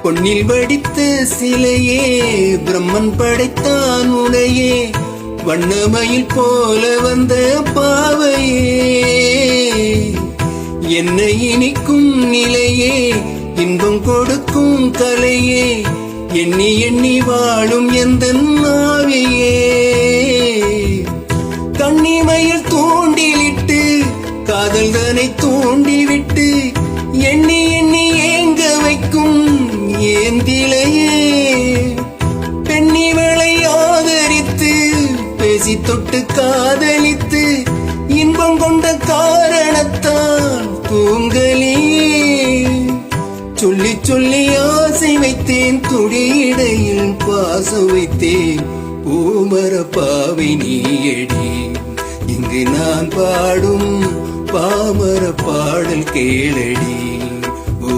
பொன்னில் வடித்த சிலையே பிரம்மன் படைத்தான் உனையே, வண்ணமயில் போல வந்த பாவையே, என்னை இனிக்கும் நிலையே, இன்பம் கொடுக்கும் கலையே, எண்ணி எண்ணி வாழும் எந்தன் ஆவியே. கண்ணிமையில் தூண்டிலிட்டு காதல் தனை தூண்டிவிட்டு எண்ணி எண்ணி ஏங்க வைக்கும் ஏந்திலையே, பெண்ணிவளை ஆதரித்து பேசி தொட்டு காதலித்து இன்பம் கொண்ட காரணத்தான் தூங்கலியே. சொல்லி சொல்லி ஆசை வைத்தேன், துடியிடையில் பாசம் வைத்தேன், பூமர பாவை நீயடி, இங்கு நான் பாடும் பாமர பாடல் கேளடி. ஓ